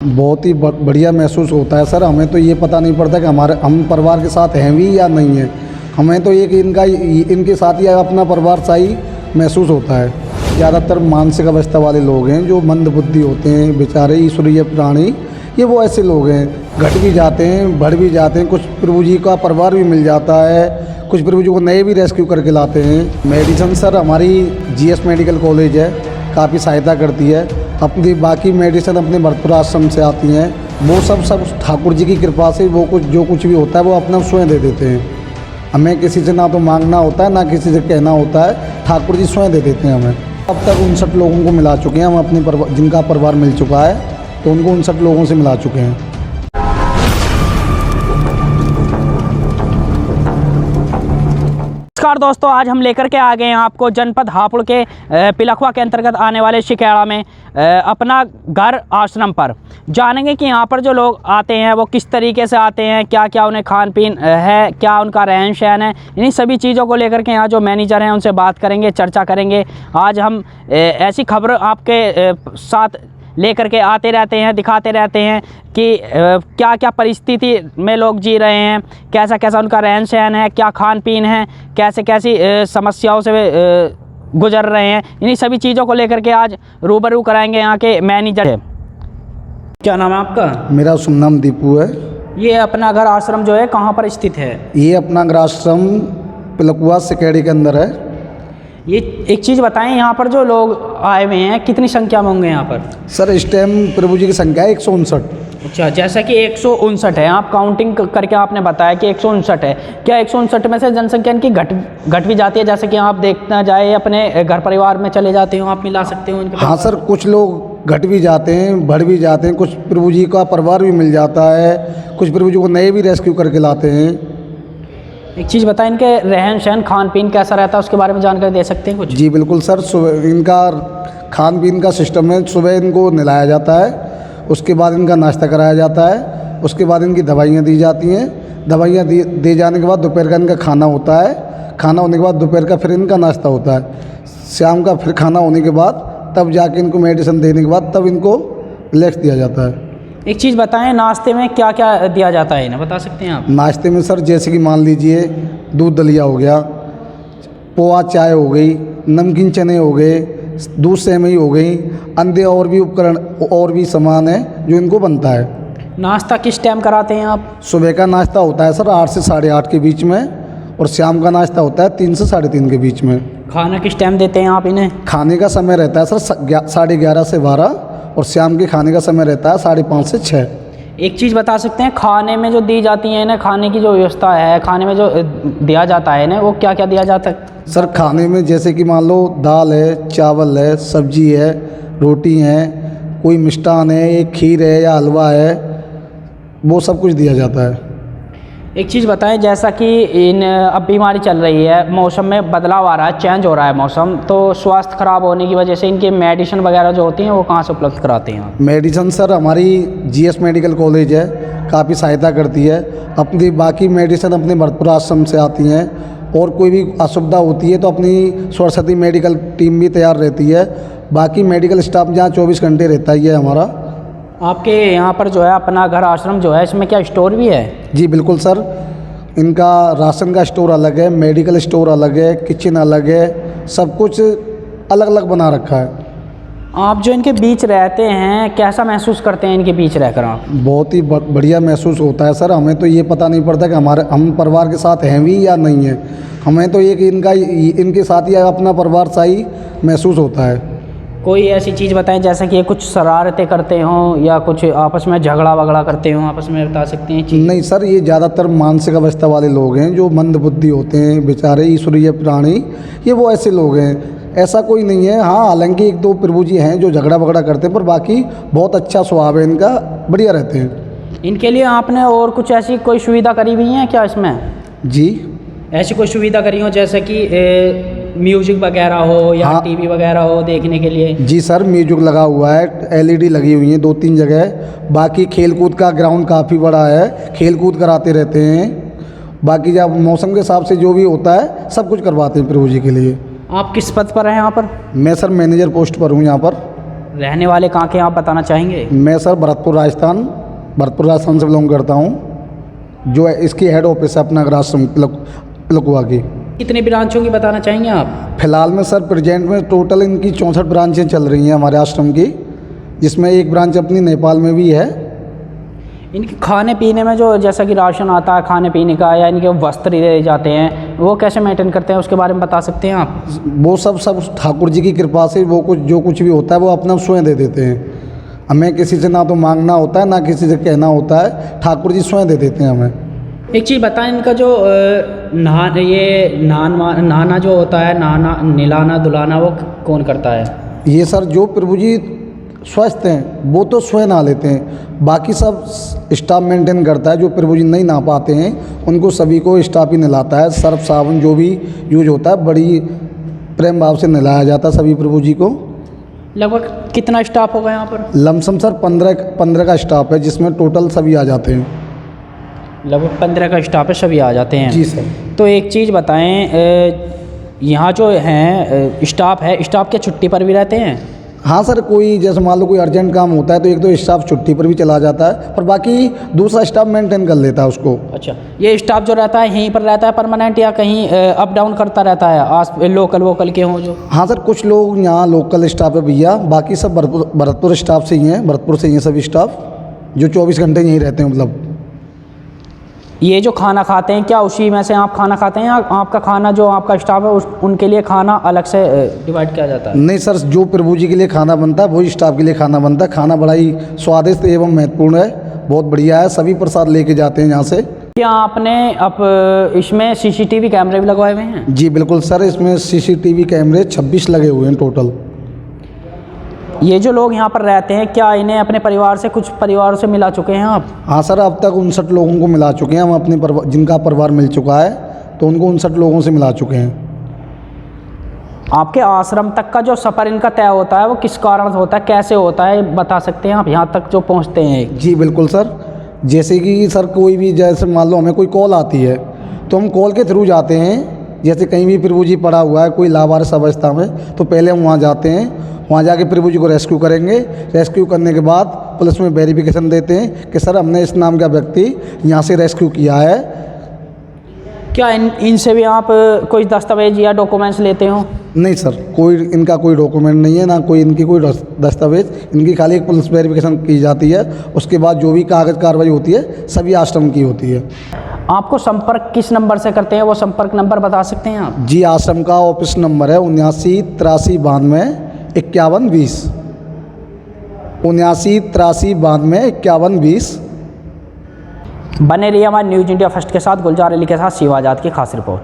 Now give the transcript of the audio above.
बहुत ही बढ़िया महसूस होता है सर। हमें तो ये पता नहीं पड़ता कि हम परिवार के साथ हैं भी या नहीं है। हमें तो एक इनके साथ ही अपना परिवार सा ही महसूस होता है। ज़्यादातर मानसिक अवस्था वाले लोग हैं जो मंद बुद्धि होते हैं, बेचारे ईश्वरीय प्राणी, ये वो ऐसे लोग हैं। घट भी जाते हैं, बढ़ भी जाते हैं, कुछ प्रभु जी का परिवार भी मिल जाता है, कुछ प्रभु जी को नए भी रेस्क्यू करके लाते हैं। मेडिसिन सर हमारी जीएस मेडिकल कॉलेज है, काफ़ी सहायता करती है। अपनी बाकी मेडिसिन अपने भरतपुर आश्रम से आती हैं। वो सब ठाकुर जी की कृपा से वो जो कुछ भी होता है वो अपना स्वयं दे देते हैं। हमें किसी से ना तो मांगना होता है ना किसी से कहना होता है, ठाकुर जी स्वयं दे देते हैं हमें। अब तक 59 लोगों को मिला चुके हैं हम अपने जिनका परिवार मिल चुका है, तो उनको 59 लोगों से मिला चुके हैं। नमस्कार दोस्तों, आज हम लेकर के आ गए हैं आपको जनपद हापुड़ के पिलखवा के अंतर्गत आने वाले शिकेड़ा में अपना घर आश्रम पर जानेंगे कि यहाँ पर जो लोग आते हैं वो किस तरीके से आते हैं, क्या क्या उन्हें खान पीन है, क्या उनका रहन सहन है। इन्हीं सभी चीज़ों को लेकर के यहाँ जो मैनेजर हैं उनसे बात करेंगे, चर्चा करेंगे। आज हम ऐसी खबर आपके साथ लेकर के आते रहते हैं, दिखाते रहते हैं कि क्या क्या परिस्थिति में लोग जी रहे हैं, कैसा कैसा उनका रहन सहन है, क्या खान पीन है, कैसे कैसी समस्याओं से गुजर रहे हैं। इन्हीं सभी चीज़ों को लेकर के आज रूबरू कराएंगे यहाँ के मैनेजर। क्या नाम है आपका? मेरा शुभ नाम दीपू है। ये अपना घर आश्रम जो है कहाँ पर स्थित है? ये अपना घर आश्रम पिलखवा सिकेड़ी के अंदर है। ये एक चीज़ बताएं, यहाँ पर जो लोग आए हुए हैं कितनी संख्या में होंगे यहाँ पर? सर इस टाइम प्रभु जी की संख्या है 159। अच्छा, जैसा कि 159 है, आप काउंटिंग करके आपने बताया कि 159 है। क्या 159 में से जनसंख्या इनकी घट भी जाती है? जैसे कि आप देखना जाए अपने घर परिवार में चले जाते हो, आप मिला सकते हो इनके? हाँ सर, कुछ लोग घट भी जाते हैं, बढ़ भी जाते हैं, कुछ प्रभु जी का परिवार भी मिल जाता है, कुछ प्रभु जी को नए भी रेस्क्यू करके लाते हैं। एक चीज़ बताएं, इनके रहन सहन खान पीन कैसा रहता है, उसके बारे में जानकारी दे सकते हैं कुछ? जी बिल्कुल सर, सुबह इनका खान पीन का सिस्टम है। सुबह इनको नहलाया जाता है, उसके बाद इनका नाश्ता कराया जाता है, उसके बाद इनकी दवाइयाँ दी जाती हैं। दवाइयाँ दे जाने के बाद दोपहर का इनका खाना होता है। खाना होने के बाद दोपहर का फिर इनका नाश्ता होता है। शाम का फिर खाना होने के बाद तब जाके इनको मेडिसिन देने के बाद तब इनको रिलैक्स दिया जाता है। एक चीज़ बताएं, नाश्ते में क्या क्या दिया जाता है इन्हें, बता सकते हैं आप? नाश्ते में सर जैसे कि मान लीजिए दूध दलिया हो गया, पोहा चाय हो गई, नमकीन चने हो गए, दूध सेवई हो गई, अंडे और भी उपकरण और भी सामान है जो इनको बनता है। नाश्ता किस टाइम कराते हैं आप? सुबह का नाश्ता होता है सर 8 से 8:30 के बीच में, और शाम का नाश्ता होता है 3 से 3:30 के बीच में। खाना किस टाइम देते हैं आप इन्हें? खाने का समय रहता है सर 11:30 से 12, और शाम के खाने का समय रहता है 5:30 से 6। एक चीज़ बता सकते हैं, खाने में जो दी जाती है इन्हें, खाने की जो व्यवस्था है, खाने में जो दिया जाता है इन्हें, वो क्या क्या दिया जाता है? सर खाने में जैसे कि मान लो दाल है, चावल है, सब्जी है, रोटी है, कोई मिष्ठान है, एक खीर है या हलवा है, वो सब कुछ दिया जाता है। एक चीज़ बताएं, जैसा कि अब बीमारी चल रही है, मौसम में बदलाव आ रहा है, चेंज हो रहा है मौसम, तो स्वास्थ्य खराब होने की वजह से इनके मेडिसिन वगैरह जो होती हैं वो कहाँ से उपलब्ध कराते हैं आप? मेडिसिन सर हमारी जीएस मेडिकल कॉलेज है, काफ़ी सहायता करती है। अपनी बाकी मेडिसिन अपने भरतपुर आश्रम से आती हैं, और कोई भी असुविधा होती है तो अपनी सरस्वती मेडिकल टीम भी तैयार रहती है। बाकी मेडिकल स्टाफ जहाँ 24 घंटे रहता ही है हमारा। आपके यहाँ पर जो है अपना घर आश्रम जो है, इसमें क्या स्टोर भी है? जी बिल्कुल सर, इनका राशन का स्टोर अलग है, मेडिकल स्टोर अलग है, किचन अलग है, सब कुछ अलग अलग बना रखा है। आप जो इनके बीच रहते हैं, कैसा महसूस करते हैं इनके बीच रहकर आप? बहुत ही बढ़िया महसूस होता है सर। हमें तो ये पता नहीं पड़ता कि हम परिवार के साथ हैं भी या नहीं है। हमें तो इनके साथ ही अपना परिवार सा ही महसूस होता है। कोई ऐसी चीज़ बताएं, जैसा कि ये कुछ शरारतें करते हों या कुछ आपस में झगड़ा वगड़ा करते हों, आपस में बता सकते हैं चीज़? नहीं सर, ये ज़्यादातर मानसिक अवस्था वाले लोग हैं जो मंद बुद्धि होते हैं, बेचारे ईश्वरीय प्राणी, ये वो ऐसे लोग हैं। ऐसा कोई नहीं है। हाँ, हालांकि 1-2 प्रभु जी हैं जो झगड़ा वगड़ा करते हैं, पर बाकी बहुत अच्छा स्वभाव है इनका, बढ़िया रहते हैं। इनके लिए आपने और कुछ ऐसी कोई सुविधा करी हुई है क्या इसमें? जी, ऐसी कोई सुविधा करी हो जैसे कि म्यूजिक वगैरह हो या हाँ, टीवी वगैरह हो देखने के लिए? जी सर, म्यूजिक लगा हुआ है, एलईडी लगी हुई है 2-3 जगह। बाकी खेलकूद का ग्राउंड काफ़ी बड़ा है, खेलकूद कराते रहते हैं। बाकी जब मौसम के हिसाब से जो भी होता है सब कुछ करवाते हैं प्रभु जी के लिए। आप किस पद पर हैं यहाँ पर? मैं सर मैनेजर पोस्ट पर हूँ यहाँ पर। रहने वाले कहाँ के आप बताना चाहेंगे? मैं सर भरतपुर राजस्थान से बिलोंग करता हूँ। जो है इसकी हेड ऑफिस है अपना आश्रम पिलखुआ की। कितनी ब्रांचों की बताना चाहेंगे आप? फिलहाल में सर प्रेजेंट में टोटल इनकी 64 ब्रांचें चल रही हैं हमारे आश्रम की, जिसमें एक ब्रांच अपनी नेपाल में भी है। इनके खाने पीने में जो जैसा कि राशन आता है खाने पीने का, या इनके वस्त्र दिए जाते हैं, वो कैसे मेंटेन करते हैं, उसके बारे में बता सकते हैं आप? वो सब ठाकुर जी की कृपा से वो जो कुछ भी होता है वो अपना स्वयं दे देते हैं। हमें किसी से ना तो मांगना होता है ना किसी से कहना होता है, ठाकुर जी स्वयं दे देते हैं हमें। एक चीज़ बताएं, इनका जो नहाना जो होता है, नहलाना धुलाना, वो कौन करता है? ये सर जो प्रभु जी स्वस्थ हैं वो तो स्वयं नहा लेते हैं, बाकी सब स्टाफ मेंटेन करता है। जो प्रभु जी नहीं नहा पाते हैं उनको सभी को स्टाफ ही नहलाता है। सर्फ साबुन जो भी यूज होता है बड़ी प्रेम भाव से नहलाया जाता है सभी प्रभु जी को। लगभग कितना स्टाफ होगा यहाँ पर? लमसम सर 15 का स्टाफ है, जिसमें टोटल सभी आ जाते हैं। लगभग 15 का स्टाफ है, सभी आ जाते हैं। जी सर। तो एक चीज़ बताएं, यहाँ जो हैं स्टाफ है, स्टाफ के छुट्टी पर भी रहते हैं? हाँ सर, कोई जैसे मान लो कोई अर्जेंट काम होता है तो एक दो स्टाफ छुट्टी पर भी चला जाता है, पर बाकी दूसरा स्टाफ मेंटेन कर लेता है उसको। अच्छा, ये स्टाफ जो रहता है यहीं पर रहता है परमानेंट, या कहीं अप डाउन करता रहता है? आस लोकल वोकल के हों जो? हाँ सर, कुछ लोग यहाँ लोकल स्टाफ है भैया, बाकी सब भरतपुर स्टाफ से ही हैं, भरतपुर से ही हैं सभी स्टाफ जो 24 घंटे यहीं रहते हैं। मतलब ये जो खाना खाते हैं, क्या उसी में से आप खाना खाते हैं, या आपका खाना जो आपका स्टाफ है उनके लिए खाना अलग से डिवाइड किया जाता है? नहीं सर, जो प्रभु जी के लिए खाना बनता है वही स्टाफ के लिए खाना बनता है। खाना बड़ा ही स्वादिष्ट एवं महत्वपूर्ण है, बहुत बढ़िया है। सभी प्रसाद लेके जाते हैं यहाँ से। क्या आपने इसमें CCTV कैमरे भी लगवाए हुए हैं? जी बिल्कुल सर, इसमें CCTV कैमरे 26 लगे हुए हैं टोटल। ये जो लोग यहाँ पर रहते हैं, क्या इन्हें अपने परिवार से, कुछ परिवार से मिला चुके हैं आप? हाँ सर, अब तक 59 लोगों को मिला चुके हैं हम अपने जिनका परिवार मिल चुका है, तो उनको 59 लोगों से मिला चुके हैं। आपके आश्रम तक का जो सफ़र इनका तय होता है वो किस कारण से होता है, कैसे होता है, बता सकते हैं आप यहाँ तक जो पहुँचते हैं? जी बिल्कुल सर, जैसे कि सर कोई भी, जैसे मान लो हमें कोई कॉल आती है तो हम कॉल के थ्रू जाते हैं। जैसे कहीं भी प्रभु जी पड़ा हुआ है कोई लावारिस अवस्था में, तो पहले हम वहाँ जाते हैं, वहाँ जाके प्रभु जी को रेस्क्यू करेंगे। रेस्क्यू करने के बाद पुलिस में वेरिफिकेशन देते हैं कि सर हमने इस नाम का व्यक्ति यहाँ से रेस्क्यू किया है। क्या इनसे भी आप कोई दस्तावेज या डॉक्यूमेंट्स लेते हो? नहीं सर, इनका कोई डॉक्यूमेंट नहीं है, ना कोई इनकी कोई दस्तावेज। इनकी खाली एक पुलिस वेरिफिकेशन की जाती है, उसके बाद जो भी कागज़ कार्रवाई होती है सभी आश्रम की होती है। आपको संपर्क किस नंबर से करते हैं, वो संपर्क नंबर बता सकते हैं आप? जी, आश्रम का ऑफिस नंबर है 79 83 92 51 20। 79 83 92 51 20। बने रहिए हमारे न्यूज़ इंडिया फर्स्ट के साथ। गुलजार अली के साथ शिवा आजाद की खास रिपोर्ट।